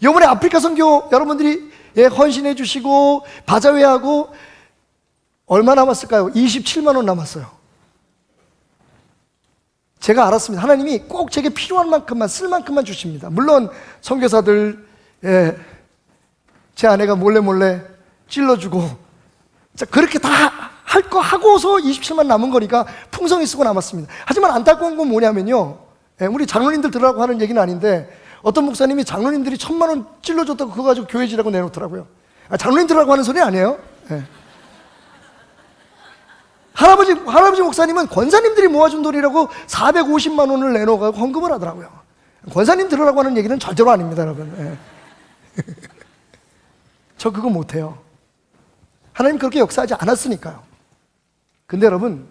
이번에 아프리카 선교 여러분들이 헌신해 주시고 바자회하고 얼마 남았을까요? 27만 원 남았어요. 제가 알았습니다. 하나님이 꼭 제게 필요한 만큼만, 쓸 만큼만 주십니다. 물론 선교사들, 제 아내가 몰래 찔러주고 자, 그렇게 다 할 거 하고서 27만 남은 거니까 풍성히 쓰고 남았습니다. 하지만 안타까운 건 뭐냐면요, 우리 장로님들 들으라고 하는 얘기는 아닌데 어떤 목사님이 장로님들이 1,000만 원 찔러줬다고 그거 가지고 교회 지라고 내놓더라고요. 장로님 들으라고 하는 소리 아니에요. 할아버지 목사님은 권사님들이 모아준 돈이라고 450만 원을 내놓아가지고 헌금을 하더라고요. 권사님 들으라고 하는 얘기는 절대로 아닙니다, 여러분. 저 그거 못해요. 하나님 그렇게 역사하지 않았으니까요. 근데 여러분,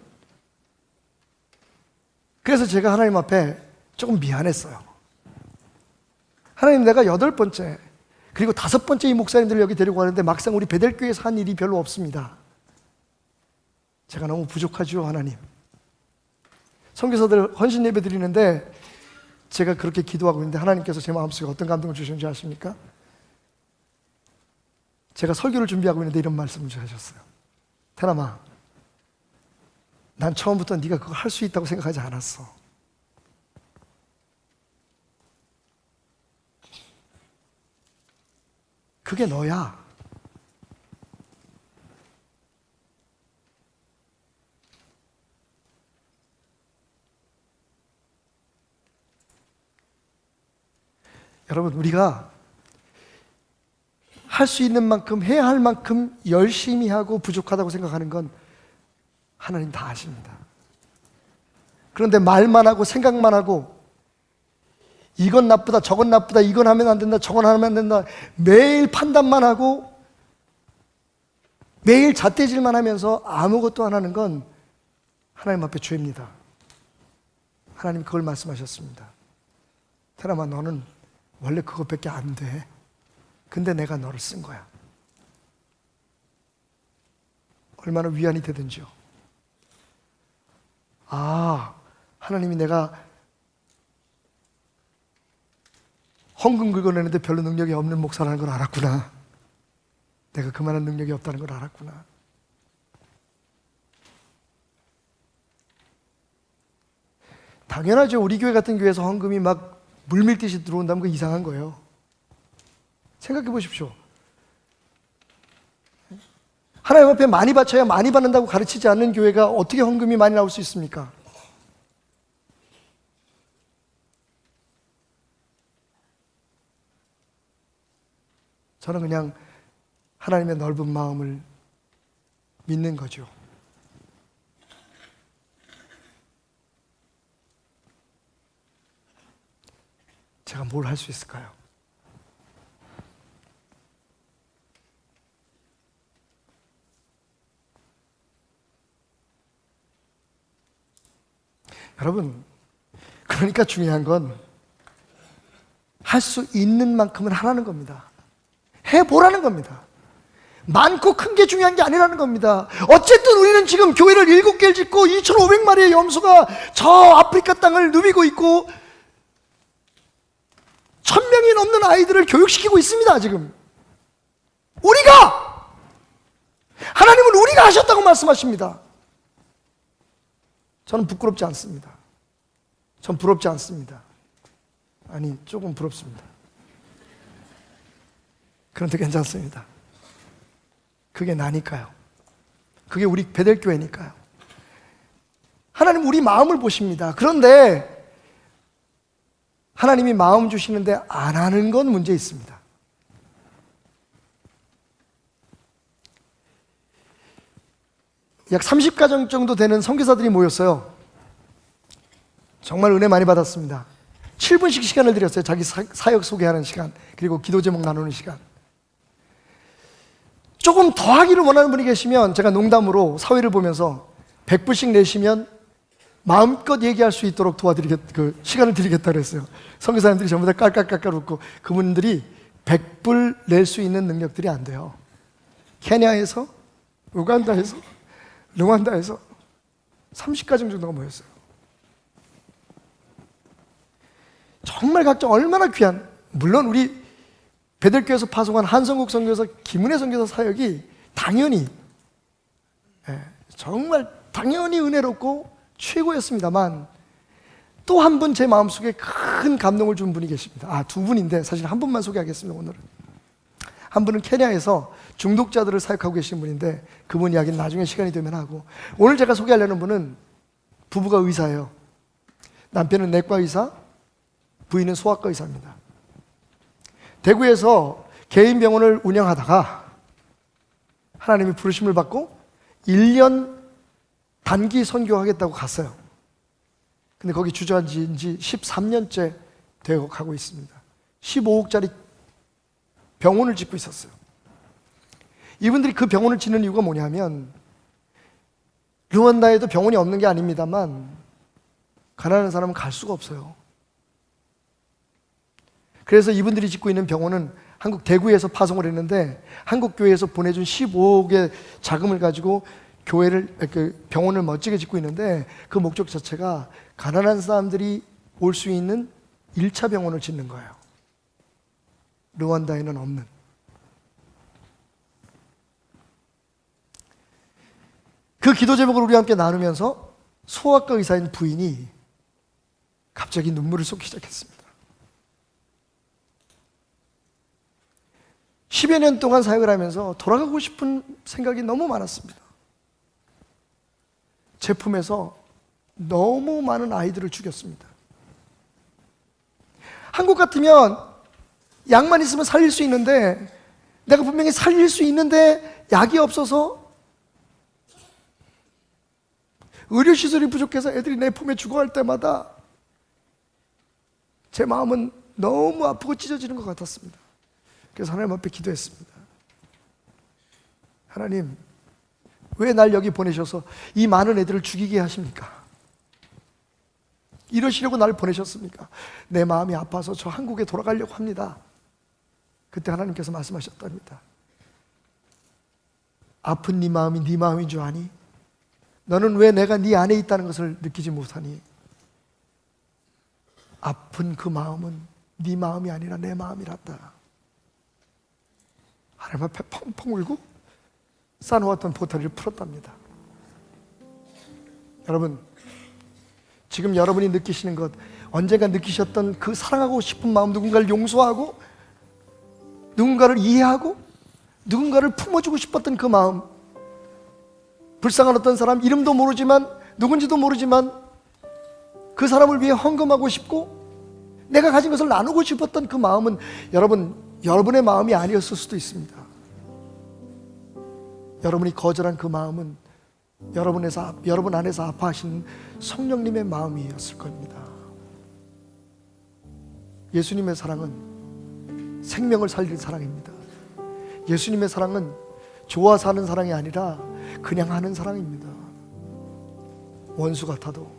그래서 제가 하나님 앞에 조금 미안했어요. 하나님, 내가 8번째 그리고 5번째 이 목사님들을 여기 데리고 가는데 막상 우리 베델교회에서 한 일이 별로 없습니다. 제가 너무 부족하죠, 하나님. 선교사들 헌신 예배 드리는데 제가 그렇게 기도하고 있는데 하나님께서 제 마음속에 어떤 감동을 주셨는지 아십니까? 제가 설교를 준비하고 있는데 이런 말씀을 하셨어요. 테람아, 난 처음부터 네가 그거 할 수 있다고 생각하지 않았어. 그게 너야. 여러분, 우리가 할 수 있는 만큼, 해야 할 만큼 열심히 하고 부족하다고 생각하는 건 하나님 다 아십니다. 그런데 말만 하고 생각만 하고 이건 나쁘다, 저건 나쁘다, 이건 하면 안 된다, 저건 하면 안 된다, 매일 판단만 하고 매일 잣대질만 하면서 아무것도 안 하는 건 하나님 앞에 죄입니다. 하나님 그걸 말씀하셨습니다. 테람아, 너는 원래 그것밖에 안 돼. 근데 내가 너를 쓴 거야. 얼마나 위안이 되든지요. 하나님이 내가 헌금 긁어내는데 별로 능력이 없는 목사라는 걸 알았구나. 내가 그만한 능력이 없다는 걸 알았구나. 당연하죠. 우리 교회 같은 교회에서 헌금이 막 물밀듯이 들어온다면 그거 이상한 거예요. 생각해 보십시오. 하나님 앞에 많이 바쳐야 많이 받는다고 가르치지 않는 교회가 어떻게 헌금이 많이 나올 수 있습니까? 저는 그냥 하나님의 넓은 마음을 믿는 거죠. 제가 뭘 할 수 있을까요? 여러분, 그러니까 중요한 건 할 수 있는 만큼은 하라는 겁니다. 해보라는 겁니다. 많고 큰 게 중요한 게 아니라는 겁니다. 어쨌든 우리는 지금 교회를 7개를 짓고 2,500마리의 염소가 저 아프리카 땅을 누비고 있고 1,000명이 넘는 아이들을 교육시키고 있습니다. 지금 우리가, 하나님은 우리가 하셨다고 말씀하십니다. 저는 부끄럽지 않습니다. 전 부럽지 않습니다. 아니, 조금 부럽습니다. 그런데 괜찮습니다. 그게 나니까요. 그게 우리 베델교회니까요. 하나님 우리 마음을 보십니다. 그런데 하나님이 마음 주시는데 안 하는 건 문제 있습니다. 약 30가정 정도 되는 선교사들이 모였어요. 정말 은혜 많이 받았습니다. 7분씩 시간을 드렸어요. 자기 사역 소개하는 시간, 그리고 기도 제목 나누는 시간. 조금 더 하기를 원하는 분이 계시면 제가 농담으로 사회를 보면서 100불씩 내시면 마음껏 얘기할 수 있도록 시간을 드리겠다 그랬어요. 선교사님들이 전부 다 깔깔깔깔 웃고, 그분들이 100불 낼 수 있는 능력들이 안 돼요. 케냐에서, 우간다에서, 르완다에서 30가정 정도가 모였어요. 정말 각자 얼마나 귀한, 물론 우리 베델교에서 파송한 한성국 선교사, 김은혜 선교사 사역이 당연히, 정말 당연히 은혜롭고 최고였습니다만, 또 한 분 제 마음속에 큰 감동을 준 분이 계십니다. 두 분인데 사실 한 분만 소개하겠습니다. 오늘은 한 분은 케냐에서 중독자들을 사역하고 계신 분인데 그분 이야기는 나중에 시간이 되면 하고, 오늘 제가 소개하려는 분은 부부가 의사예요. 남편은 내과 의사, 부인은 소아과 의사입니다. 대구에서 개인 병원을 운영하다가 하나님이 부르심을 받고 1년 단기 선교하겠다고 갔어요. 근데 거기 주저앉은 지 13년째 되어 가고 있습니다. 15억짜리 병원을 짓고 있었어요. 이분들이 그 병원을 짓는 이유가 뭐냐면, 르완다에도 병원이 없는 게 아닙니다만 가난한 사람은 갈 수가 없어요. 그래서 이분들이 짓고 있는 병원은 한국 대구에서 파송을 했는데, 한국 교회에서 보내준 15억의 자금을 가지고 병원을 멋지게 짓고 있는데, 그 목적 자체가 가난한 사람들이 올 수 있는 1차 병원을 짓는 거예요. 르완다에는 없는. 그 기도 제목을 우리와 함께 나누면서 소아과 의사인 부인이 갑자기 눈물을 쏟기 시작했습니다. 10여 년 동안 사역을 하면서 돌아가고 싶은 생각이 너무 많았습니다. 제품에서 너무 많은 아이들을 죽였습니다. 한국 같으면 약만 있으면 살릴 수 있는데, 내가 분명히 살릴 수 있는데 약이 없어서, 의료시설이 부족해서 애들이 내 품에 죽어갈 때마다 제 마음은 너무 아프고 찢어지는 것 같았습니다. 그래서 하나님 앞에 기도했습니다. 하나님, 왜 날 여기 보내셔서 이 많은 애들을 죽이게 하십니까? 이러시려고 날 보내셨습니까? 내 마음이 아파서 저 한국에 돌아가려고 합니다. 그때 하나님께서 말씀하셨답니다. 아픈 네 마음이 네 마음인 줄 아니? 너는 왜 내가 네 안에 있다는 것을 느끼지 못하니? 아픈 그 마음은 네 마음이 아니라 내 마음이란다. 하나님 앞에 펑펑 울고 쌓아놓았던 보따리를 풀었답니다. 여러분, 지금 여러분이 느끼시는 것, 언젠가 느끼셨던 그 사랑하고 싶은 마음, 누군가를 용서하고 누군가를 이해하고 누군가를 품어주고 싶었던 그 마음, 불쌍한 어떤 사람, 이름도 모르지만 누군지도 모르지만 그 사람을 위해 헌금하고 싶고 내가 가진 것을 나누고 싶었던 그 마음은 여러분의 마음이 아니었을 수도 있습니다. 여러분이 거절한 그 마음은 여러분 안에서 아파하시는 성령님의 마음이었을 겁니다. 예수님의 사랑은 생명을 살리는 사랑입니다. 예수님의 사랑은 좋아서 하는 사랑이 아니라 그냥 하는 사랑입니다. 원수 같아도,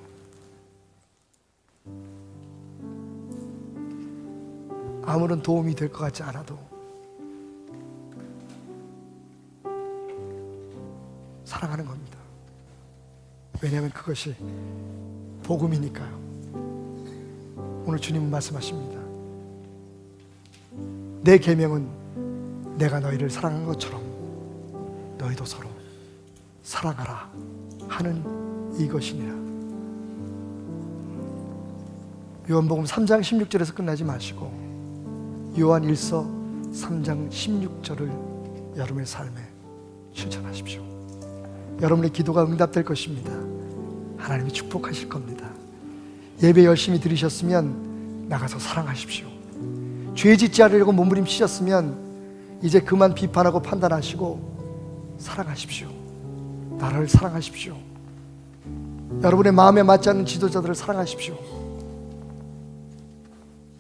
아무런 도움이 될 것 같지 않아도 사랑하는 겁니다. 왜냐하면 그것이 복음이니까요. 오늘 주님은 말씀하십니다. 내 계명은 내가 너희를 사랑한 것처럼 너희도 서로 사랑하라 하는 이것이니라. 요한복음 3장 16절에서 끝나지 마시고 요한 1서 3장 16절을 여러분의 삶에 실천하십시오. 여러분의 기도가 응답될 것입니다. 하나님이 축복하실 겁니다. 예배 열심히 드리셨으면 나가서 사랑하십시오. 죄 짓지 않으려고 몸부림치셨으면 이제 그만 비판하고 판단하시고 사랑하십시오. 나라를 사랑하십시오. 여러분의 마음에 맞지 않는 지도자들을 사랑하십시오.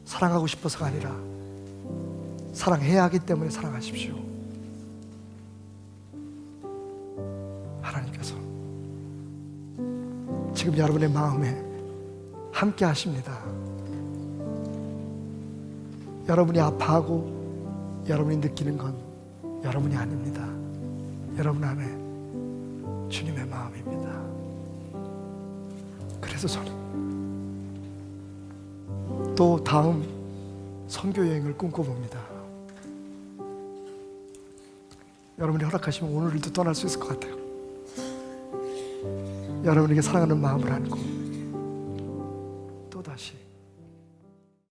사랑하고 싶어서가 아니라 사랑해야 하기 때문에 사랑하십시오. 하나님께서 지금 여러분의 마음에 함께 하십니다. 여러분이 아파하고 여러분이 느끼는 건 여러분이 아닙니다. 여러분 안에 주님의 마음입니다. 그래서 저는 또 다음 선교 여행을 꿈꿔봅니다. 여러분이 허락하시면 오늘도 떠날 수 있을 것 같아요. 여러분에게 사랑하는 마음을 안고